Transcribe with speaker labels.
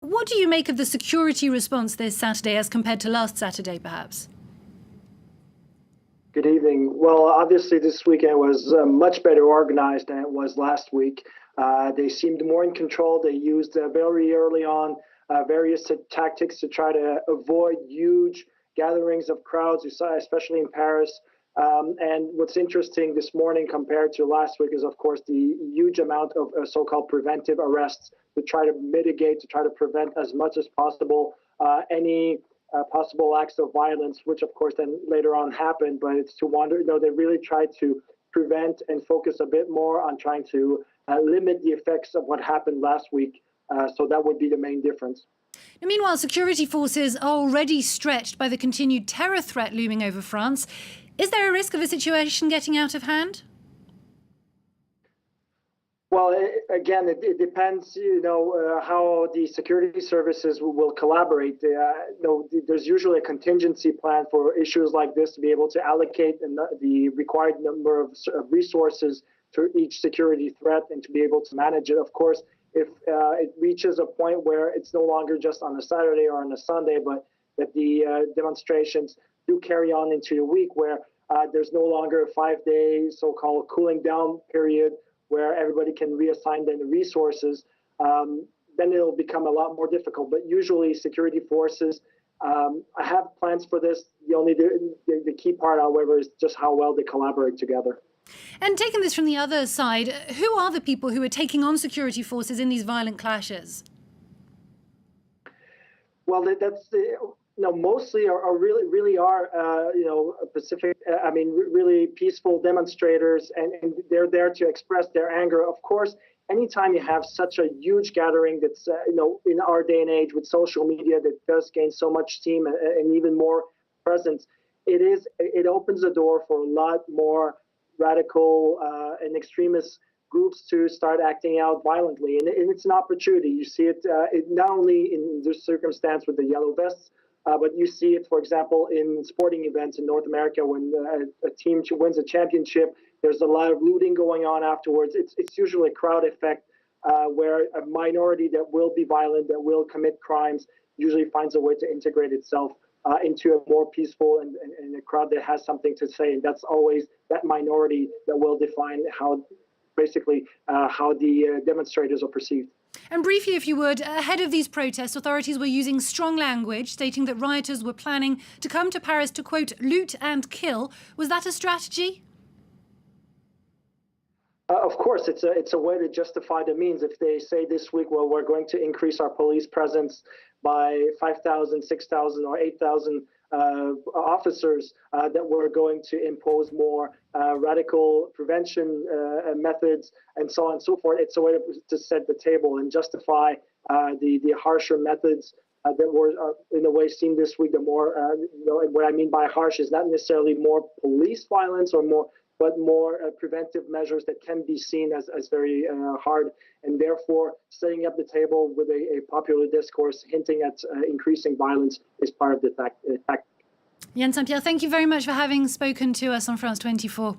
Speaker 1: What do you make of the security response this Saturday as compared to last Saturday, perhaps?
Speaker 2: Good evening. Well, obviously this weekend was much better organized than it was last week. They seemed more in control. They used very early on various tactics to try to avoid huge gatherings of crowds, especially in Paris. And what's interesting this morning compared to last week is, of course, the huge amount of so-called preventive arrests to try to mitigate, to try to prevent as much as possible any possible acts of violence, which of course then later on happened. But it's to wonder, they really tried to prevent and focus a bit more on trying to limit the effects of what happened last week. So that would be the main difference.
Speaker 1: Meanwhile, security forces are already stretched by the continued terror threat looming over France. Is there a risk of a situation getting out of hand?
Speaker 2: Well, again, it depends, how the security services will collaborate. There's usually a contingency plan for issues like this to be able to allocate the required number of resources to each security threat and to be able to manage it. Of course, if it reaches a point where it's no longer just on a Saturday or on a Sunday, but that the demonstrations do carry on into a week where there's no longer a 5-day so-called cooling down period where everybody can reassign the resources, then it'll become a lot more difficult. But usually security forces have plans for this. The key part, however, is just how well they collaborate together.
Speaker 1: And taking this from the other side, who are the people who are taking on security forces in these violent clashes?
Speaker 2: Well, mostly are really are Pacific. Really peaceful demonstrators, and they're there to express their anger. Of course, anytime you have such a huge gathering that's in our day and age with social media that does gain so much steam and even more presence, it opens the door for a lot more radical and extremist groups to start acting out violently, and it's an opportunity. You see it not only in this circumstance with the yellow vests, but you see it, for example, in sporting events in North America when a team wins a championship. There's a lot of looting going on afterwards. It's usually a crowd effect where a minority that will be violent, that will commit crimes, usually finds a way to integrate itself into a more peaceful and a crowd that has something to say. And that's always that minority that will define how the demonstrators are perceived.
Speaker 1: And briefly, if you would, ahead of these protests, authorities were using strong language, stating that rioters were planning to come to Paris to, quote, loot and kill. Was that a strategy?
Speaker 2: Of course, it's a way to justify the means. If they say this week, well, we're going to increase our police presence by 5,000, 6,000, or 8,000 officers, that we're going to impose more radical prevention methods and so on and so forth. It's a way to set the table and justify the harsher methods that were in a way seen this week. The more, what I mean by harsh is not necessarily more police violence but more preventive measures that can be seen as very hard, and therefore setting up the table with a popular discourse hinting at increasing violence is part of the tactic.
Speaker 1: Yan St-Pierre, thank you very much for having spoken to us on France 24.